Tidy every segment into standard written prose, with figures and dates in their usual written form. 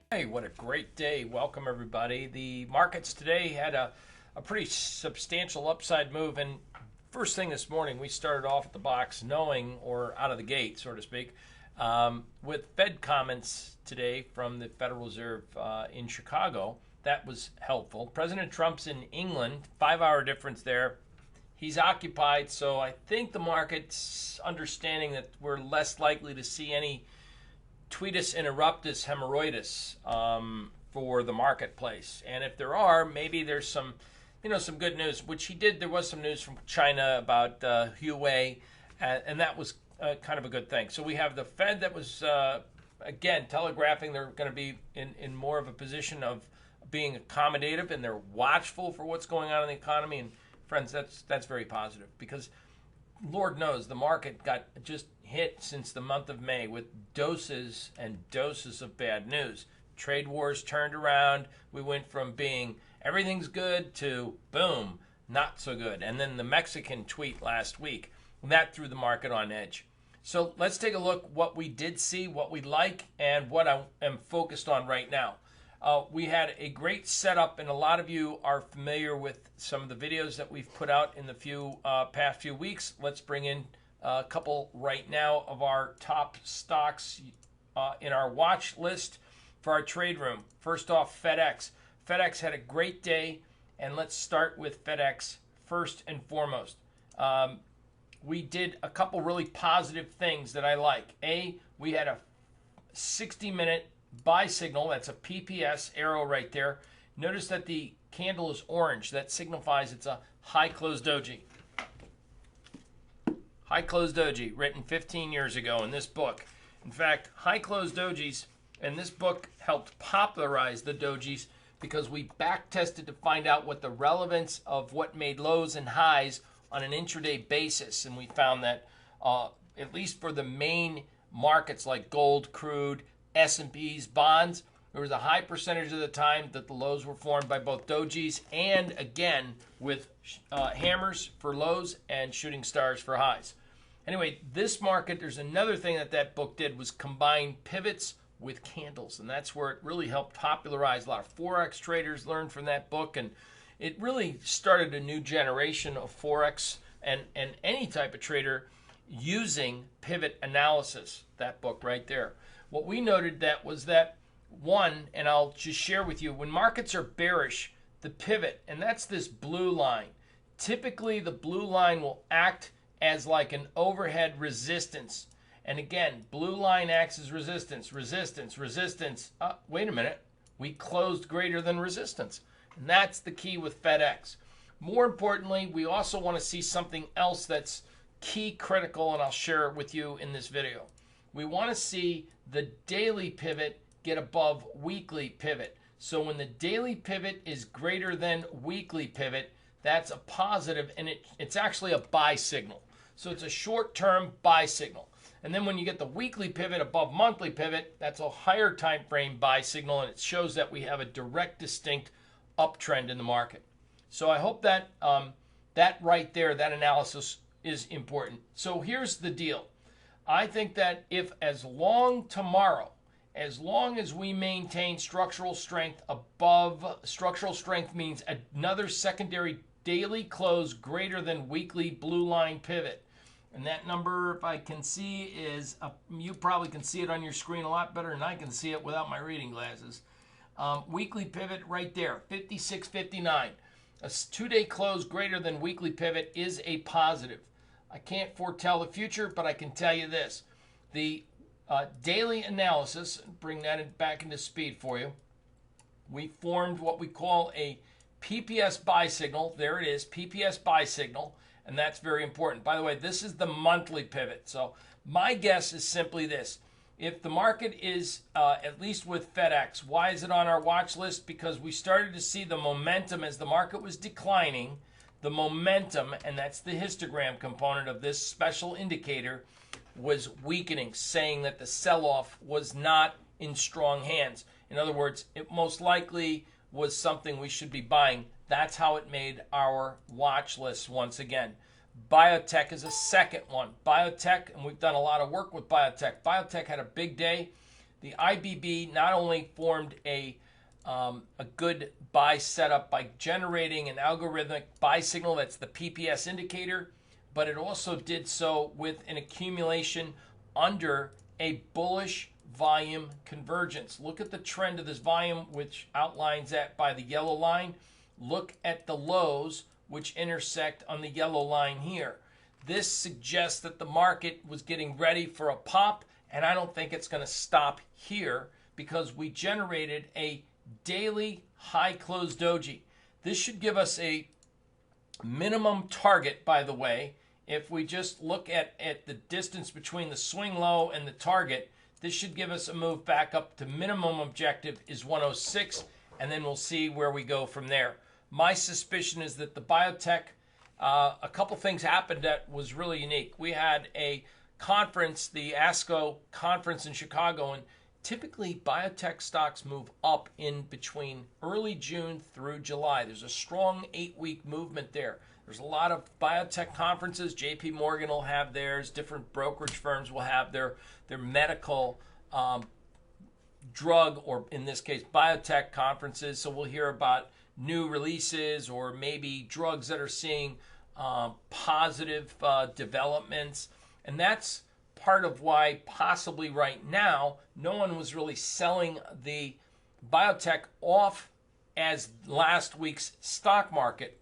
Hey, what a great day. Welcome, everybody. The markets today had a pretty substantial upside move. And first thing this morning, we started off at the box knowing, or out of the gate, so to speak, with Fed comments today from the Federal Reserve in Chicago. That was helpful. President Trump's in England, 5-hour difference there. He's occupied, so I think the market's understanding that we're less likely to see any tweetus interruptus hemorrhoidus for the marketplace. And if there are, maybe there's some, some good news, which he did. There was some news from China about Huawei, and that was kind of a good thing. So we have the Fed that was, again, telegraphing they're going to be in more of a position of being accommodative, and they're watchful for what's going on in the economy. And friends, that's very positive, because Lord knows the market got just hit since the month of May with doses and doses of bad news. Trade wars turned around. We went from being everything's good to boom, not so good. And then the Mexican tweet last week, that threw the market on edge. So let's take a look what we did see, what we like, and what I am focused on right now. We had a great setup, and a lot of you are familiar with some of the videos that we've put out in the past few weeks. Let's bring in a couple right now of our top stocks in our watch list for our trade room. First off, FedEx. FedEx had a great day, and let's start with FedEx first and foremost. We did a couple really positive things that I like. We had a 60-minute buy signal. That's a PPS arrow right there. Notice that the candle is orange. That signifies it's a high close doji. High close doji, written 15 years ago in this book. In fact, high close dojis, and this book helped popularize the dojis because we back tested to find out what the relevance of what made lows and highs on an intraday basis. And we found that at least for the main markets like gold, crude, S&Ps, bonds, there was a high percentage of the time that the lows were formed by both dojis and, again, with hammers for lows and shooting stars for highs. Anyway, this market, there's another thing that book did was combine pivots with candles, and that's where it really helped popularize. A lot of Forex traders learned from that book, and it really started a new generation of Forex and any type of trader using pivot analysis, that book right there. What we noted that was that one, and I'll just share with you, when markets are bearish, the pivot, and that's this blue line, typically the blue line will act as like an overhead resistance. And again, blue line acts as resistance, resistance, resistance. Wait a minute, we closed greater than resistance. And that's the key with FedEx. More importantly, we also want to see something else that's key critical, and I'll share it with you in this video. We want to see the daily pivot get above weekly pivot. So when the daily pivot is greater than weekly pivot, that's a positive, and it's actually a buy signal. So it's a short-term buy signal. And then when you get the weekly pivot above monthly pivot, that's a higher time frame buy signal, and it shows that we have a direct, distinct uptrend in the market. So I hope that that right there, that analysis is important. So here's the deal. I think that if as long as we maintain structural strength above, structural strength means another secondary daily close greater than weekly blue line pivot. And that number, if I can see, is, you probably can see it on your screen a lot better than I can see it without my reading glasses. Weekly pivot right there, 56.59. A 2-day close greater than weekly pivot is a positive. I can't foretell the future, but I can tell you this. The daily analysis, bring that back into speed for you. We formed what we call a PPS buy signal. There it is, PPS buy signal, and that's very important. By the way, this is the monthly pivot. So my guess is simply this. If the market is, at least with FedEx, why is it on our watch list? Because we started to see the momentum as the market was declining. The momentum, and that's the histogram component of this special indicator, was weakening, saying that the sell-off was not in strong hands. In other words, it most likely was something we should be buying. That's how it made our watch list once again. Biotech is a second one. Biotech, and we've done a lot of work with biotech. Biotech had a big day. The IBB not only formed a good buy setup by generating an algorithmic buy signal, that's the PPS indicator, but it also did so with an accumulation under a bullish volume convergence. Look at the trend of this volume, which outlines that by the yellow line. Look at the lows, which intersect on the yellow line here. This suggests that the market was getting ready for a pop, and I don't think it's going to stop here because we generated a daily high close doji. This should give us a minimum target, by the way. If we just look at the distance between the swing low and the target, this should give us a move back up to minimum objective is 106, and then we'll see where we go from there. My suspicion is that the biotech, a couple things happened that was really unique. We had a conference, the ASCO conference in Chicago, and typically biotech stocks move up in between early June through July. There's a strong 8-week movement there. There's a lot of biotech conferences. JP Morgan will have theirs. Different brokerage firms will have their medical drug, or in this case, biotech conferences. So we'll hear about new releases or maybe drugs that are seeing positive developments. And that's part of why possibly right now no one was really selling the biotech off as last week's stock market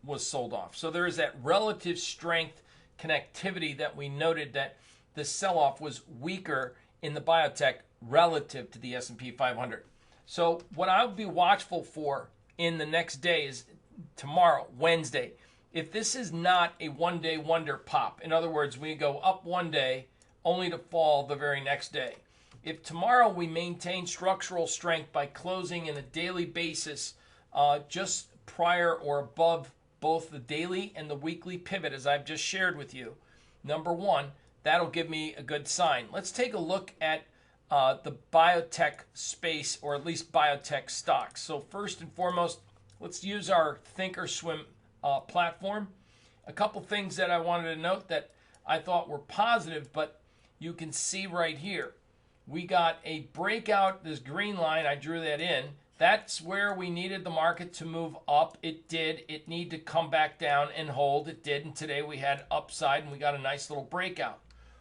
was sold off. So there is that relative strength connectivity that we noted, that the sell-off was weaker in the biotech relative to the S&P 500. So what I would be watchful for in the next day is tomorrow, Wednesday. If this is not a one-day wonder pop, in other words, we go up one day only to fall the very next day. If tomorrow we maintain structural strength by closing in a daily basis just prior or above both the daily and the weekly pivot, as I've just shared with you, number one, that'll give me a good sign. Let's take a look at the biotech space, or at least biotech stocks. So first and foremost, let's use our Thinkorswim platform. A couple things that I wanted to note that I thought were positive, but you can see right here, we got a breakout, this green line, I drew that in. That's where we needed the market to move up. It did. It needed to come back down and hold. It did. And today we had upside and we got a nice little breakout.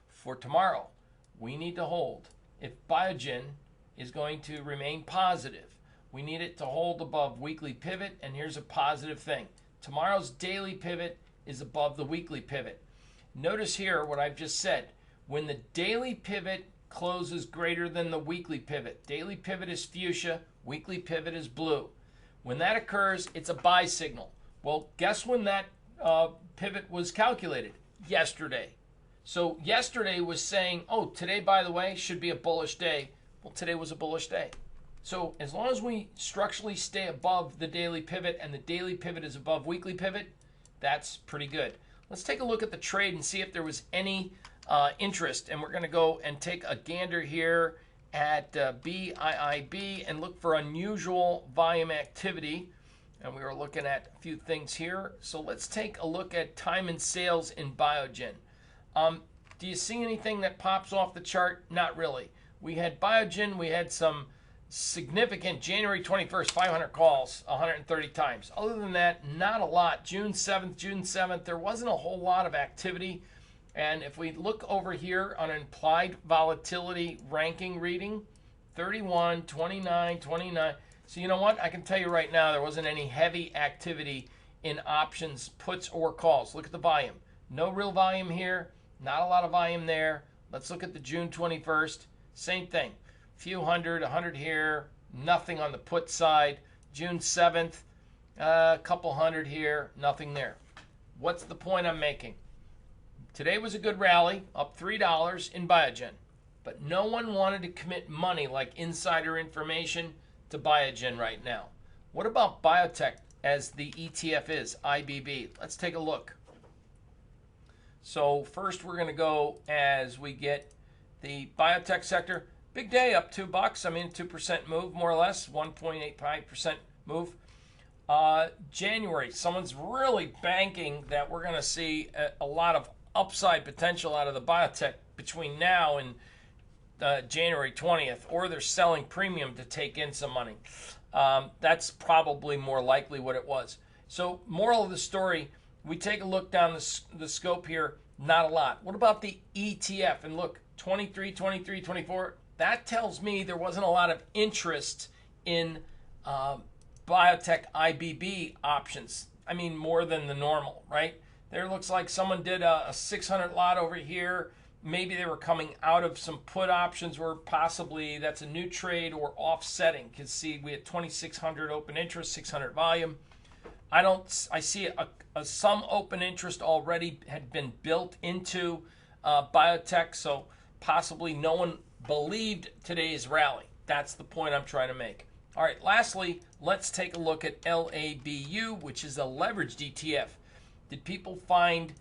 For tomorrow, we need to hold. If Biogen is going to remain positive, we need it to hold above weekly pivot. And here's a positive thing. Tomorrow's daily pivot is above the weekly pivot. Notice here what I've just said. When the daily pivot closes greater than the weekly pivot, daily pivot is fuchsia, weekly pivot is blue. When that occurs, it's a buy signal. Well, guess when that pivot was calculated? Yesterday. So yesterday was saying, oh, today, by the way, should be a bullish day. Well, today was a bullish day. So as long as we structurally stay above the daily pivot and the daily pivot is above weekly pivot, that's pretty good. Let's take a look at the trade and see if there was any interest. And we're going to go and take a gander here at BIIB and look for unusual volume activity. And we were looking at a few things here. So let's take a look at time and sales in Biogen. Do you see anything that pops off the chart? Not really. We had Biogen, we had some significant January 21st, 500 calls, 130 times. Other than that, not a lot. June 7th, there wasn't a whole lot of activity. And if we look over here on implied volatility ranking reading, 31, 29, 29. So you know what? I can tell you right now, there wasn't any heavy activity in options, puts, or calls. Look at the volume. No real volume here. Not a lot of volume there. Let's look at the June 21st. Same thing. Few hundred, 100 here. Nothing on the put side. June 7th, a couple hundred here. Nothing there. What's the point I'm making? Today was a good rally, up $3 in Biogen. But no one wanted to commit money like insider information to Biogen right now. What about biotech as the ETF is, IBB? Let's take a look. So first we're going to go as we get the biotech sector. Big day, up $2. I mean, 2% move, more or less, 1.85% move. January, someone's really banking that we're going to see a lot of upside potential out of the biotech between now and January 20th, or they're selling premium to take in some money. That's probably more likely what it was. So moral of the story, we take a look down the scope here, not a lot. What about the ETF? And look, 23, 23, 24, that tells me there wasn't a lot of interest in biotech IBB options. I mean, more than the normal, right? There looks like someone did a 600 lot over here. Maybe they were coming out of some put options where possibly that's a new trade or offsetting. You can see we had 2,600 open interest, 600 volume. I see some open interest already had been built into biotech, so possibly no one believed today's rally. That's the point I'm trying to make. All right, lastly, let's take a look at LABU, which is a leveraged ETF. Did people find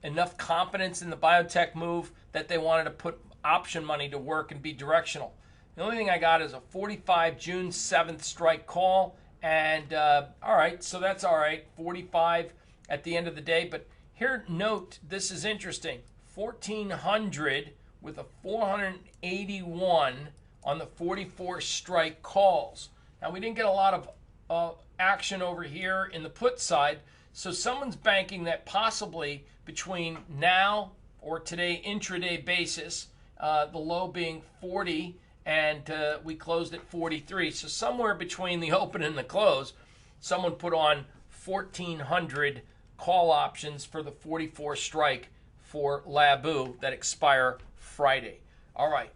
enough confidence in the biotech move that they wanted to put option money to work and be directional? The only thing I got is a 45 June 7th strike call, and all right, so that's all right, 45 at the end of the day. But here, note, this is interesting, 1,400 with a 481 on the 44 strike calls. Now, we didn't get a lot of action over here in the put side, so someone's banking that possibly between now or today intraday basis, the low being 40 and we closed at 43. So somewhere between the open and the close, someone put on 1,400 call options for the 44 strike for LABU that expire Friday. All right,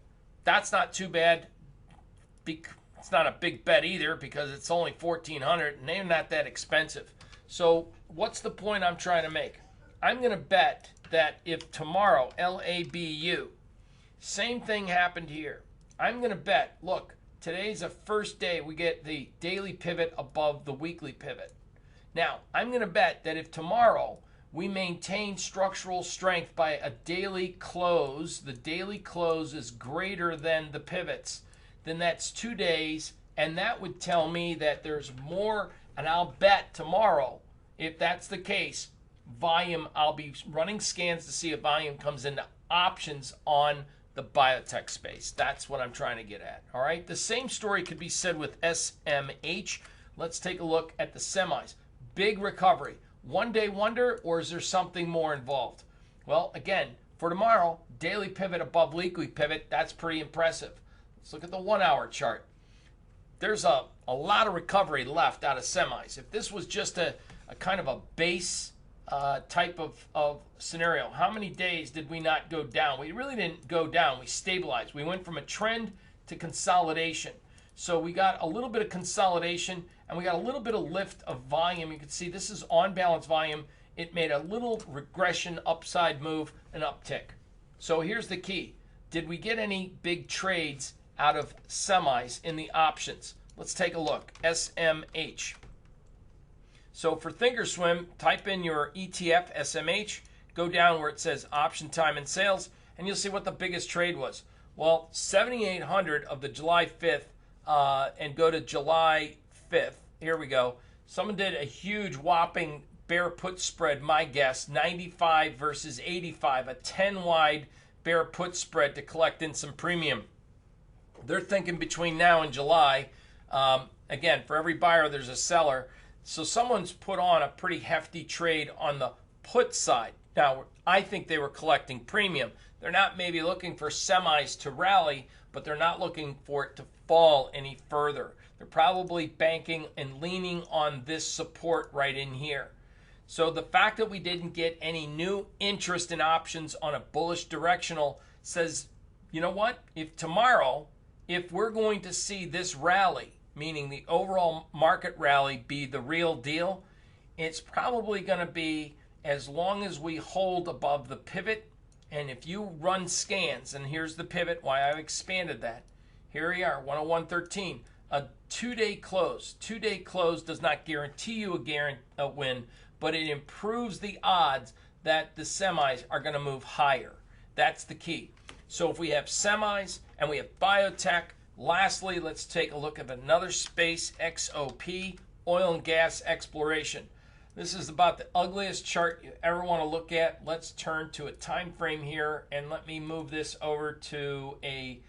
that's not too bad. It's not a big bet either because it's only 1,400 and they're not that expensive. So what's the point I'm trying to make? I'm going to bet that if tomorrow, LABU, same thing happened here. I'm going to bet, look, today's the first day we get the daily pivot above the weekly pivot. Now, I'm going to bet that if tomorrow we maintain structural strength by a daily close, the daily close is greater than the pivots, then that's 2 days, and that would tell me that there's more, and I'll bet tomorrow, if that's the case, volume, I'll be running scans to see if volume comes into options on the biotech space. That's what I'm trying to get at. All right. The same story could be said with SMH. Let's take a look at the semis. Big recovery. One day wonder, or is there something more involved? Well, again, for tomorrow, daily pivot above weekly pivot. That's pretty impressive. Let's look at the 1 hour chart. There's a lot of recovery left out of semis. If this was just a kind of a base type of scenario, how many days did we not go down? We really didn't go down. We stabilized. We went from a trend to consolidation. So we got a little bit of consolidation and we got a little bit of lift of volume. You can see this is on balance volume. It made a little regression upside move, an uptick. So here's the key. Did we get any big trades out of semis in the options? Let's take a look. SMH. So for Thinkorswim, type in your ETF, SMH, go down where it says option time and sales, and you'll see what the biggest trade was. Well, 7,800 of the July 5th, and go to July 5th. Here we go. Someone did a huge whopping bear put spread, my guess, 95 versus 85, a 10 wide bear put spread to collect in some premium. They're thinking between now and July, again, for every buyer, there's a seller. So someone's put on a pretty hefty trade on the put side. Now, I think they were collecting premium. They're not maybe looking for semis to rally, but they're not looking for it to fall any further. They're probably banking and leaning on this support right in here. So the fact that we didn't get any new interest in options on a bullish directional says, you know what? If tomorrow, if we're going to see this rally, meaning the overall market rally, be the real deal, it's probably going to be as long as we hold above the pivot. And if you run scans, and here's the pivot, why I've expanded that. Here we are, 101.13. A 2-day close. 2-day close does not guarantee you a win, but it improves the odds that the semis are going to move higher. That's the key. So if we have semis and we have biotech, lastly, let's take a look at another space, XOP, oil and gas exploration. This is about the ugliest chart you ever want to look at. Let's turn to a time frame here, and let me move this over to a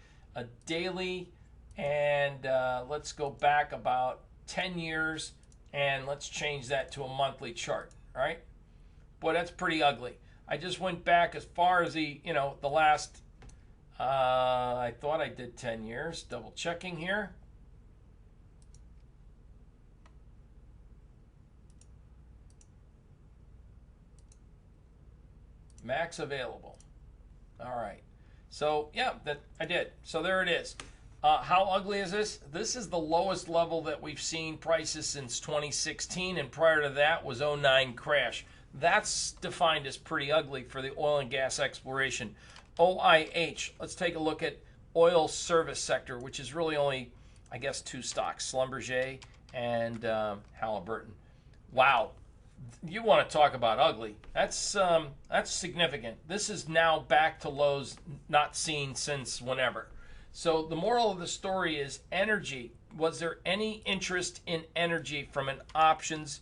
daily, and let's go back about 10 years, and let's change that to a monthly chart. All right? Boy, that's pretty ugly. I just went back as far as the last, I thought I did 10 years. Double checking here. Max available. All right. So, yeah, that I did. So there it is. How ugly is this? This is the lowest level that we've seen prices since 2016, and prior to that was 09 crash. That's defined as pretty ugly for the oil and gas exploration. OIH, let's take a look at oil service sector, which is really only, I guess, two stocks, Schlumberger and Halliburton. Wow. You want to talk about ugly. That's significant. This is now back to lows not seen since whenever. So the moral of the story is energy. Was there any interest in energy from an options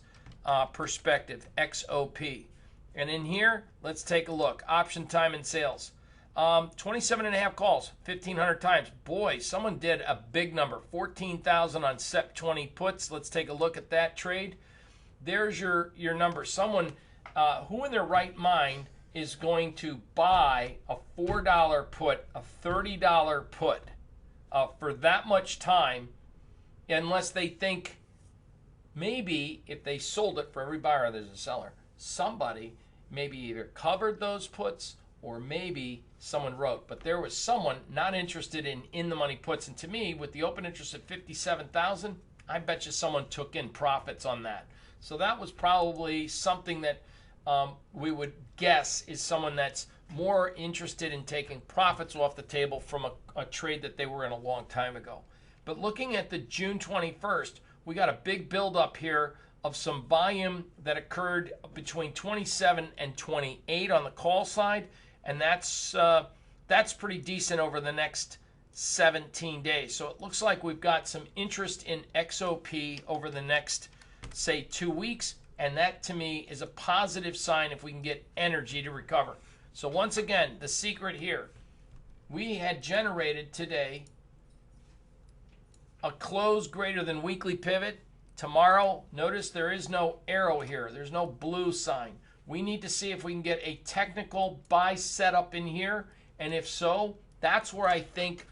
perspective, XOP? And in here, let's take a look. Option time and sales. 27.5 calls, 1,500 times. Boy, someone did a big number, 14,000 on SEP 20 puts. Let's take a look at that trade. There's your number. Someone who in their right mind is going to buy a $4 put, a $30 put for that much time, unless they think maybe if they sold it, for every buyer there's a seller, somebody maybe either covered those puts or maybe someone wrote. But there was someone not interested in the money puts. And to me, with the open interest at 57,000, I bet you someone took in profits on that. So that was probably something that we would guess is someone that's more interested in taking profits off the table from a trade that they were in a long time ago. But looking at the June 21st, we got a big buildup here of some volume that occurred between 27 and 28 on the call side, and that's pretty decent over the next 17 days. So it looks like we've got some interest in XOP over the next, say, 2 weeks, and that to me is a positive sign if we can get energy to recover. So once again, the secret here, we had generated today a close greater than weekly pivot. Tomorrow, notice there is no arrow here. There's no blue sign. We need to see if we can get a technical buy setup in here, and if so, that's where I think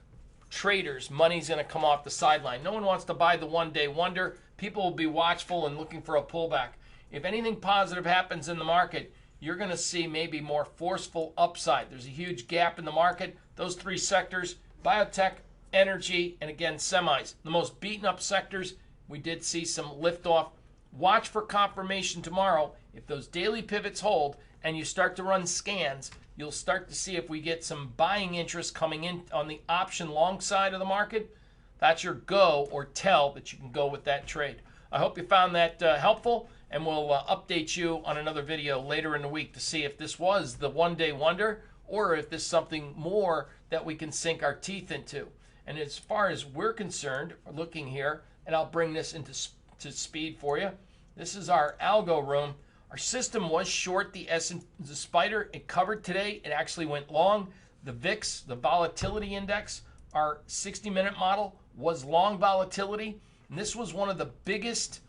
traders, money's going to come off the sideline. No one wants to buy the one-day wonder. People will be watchful and looking for a pullback. If anything positive happens in the market, you're going to see maybe more forceful upside. There's a huge gap in the market. Those three sectors, biotech, energy, and again, semis. The most beaten up sectors, we did see some liftoff. Watch for confirmation tomorrow. If those daily pivots hold and you start to run scans, you'll start to see if we get some buying interest coming in on the option long side of the market. That's your go or tell that you can go with that trade. I hope you found that helpful, and we'll update you on another video later in the week to see if this was the one-day wonder or if there's something more that we can sink our teeth into. And as far as we're concerned, looking here, and I'll bring this into speed for you. This is our algo room. Our system was short the Spider. It covered today. It actually went long. The VIX, the volatility index, our 60-minute model was long volatility. And this was one of the biggest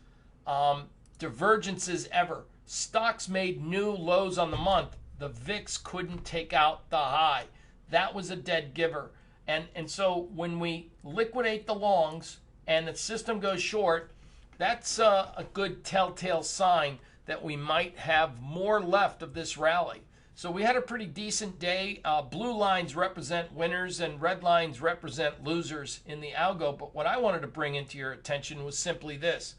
divergences ever. Stocks made new lows on the month. The VIX couldn't take out the high. That was a dead giver. And so when we liquidate the longs and the system goes short, that's a good telltale sign that we might have more left of this rally. So we had a pretty decent day. Blue lines represent winners and red lines represent losers in the algo. But what I wanted to bring into your attention was simply this.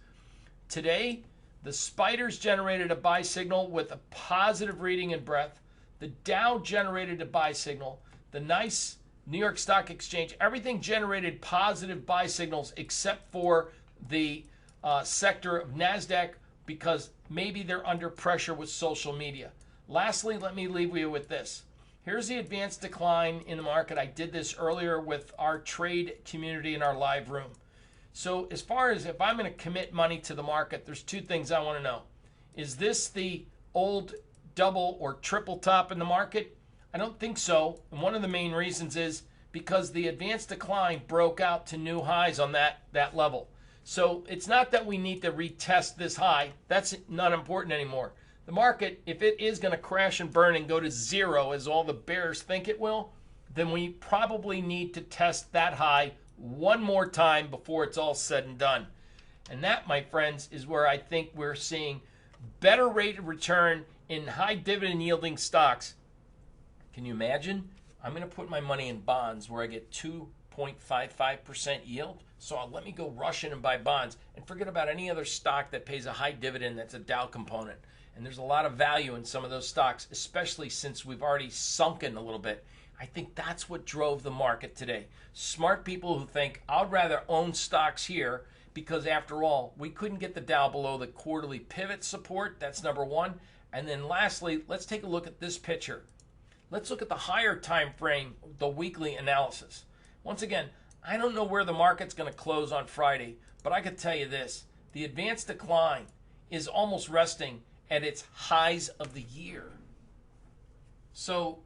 Today, the spiders generated a buy signal with a positive reading and breadth. The Dow generated a buy signal. The nice New York Stock Exchange, everything generated positive buy signals except for the sector of NASDAQ, because maybe they're under pressure with social media. Lastly, let me leave you with this. Here's the advanced decline in the market. I did this earlier with our trade community in our live room. So as far as if I'm going to commit money to the market, there's two things I want to know. Is this the old double or triple top in the market? I don't think so. And one of the main reasons is because the advanced decline broke out to new highs on that level. So it's not that we need to retest this high. That's not important anymore. The market, if it is going to crash and burn and go to zero as all the bears think it will, then we probably need to test that high one more time before it's all said and done. And that, my friends, is where I think we're seeing better rate of return in high dividend yielding stocks. Can you imagine? I'm going to put my money in bonds where I get 2.55% yield. So let me go rush in and buy bonds and forget about any other stock that pays a high dividend that's a Dow component. And there's a lot of value in some of those stocks, especially since we've already sunken a little bit. I think that's what drove the market today. Smart people who think, I'd rather own stocks here because after all, we couldn't get the Dow below the quarterly pivot support. That's number one. And then lastly, let's take a look at this picture. Let's look at the higher time frame, the weekly analysis. Once again, I don't know where the market's going to close on Friday, but I could tell you this. The advanced decline is almost resting at its highs of the year. So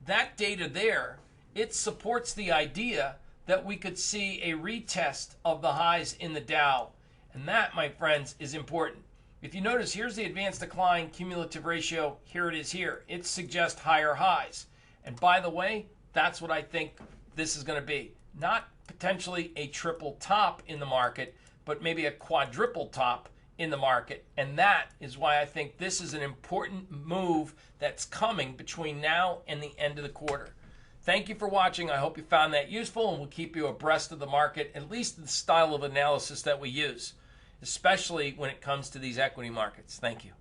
that data there, it supports the idea that we could see a retest of the highs in the Dow. And that, my friends, is important. If you notice, here's the advanced decline cumulative ratio. Here it is here. It suggests higher highs. And by the way, that's what I think this is going to be. Not potentially a triple top in the market, but maybe a quadruple top in the market. And that is why I think this is an important move that's coming between now and the end of the quarter. Thank you for watching. I hope you found that useful, and we'll keep you abreast of the market, at least the style of analysis that we use, especially when it comes to these equity markets. Thank you.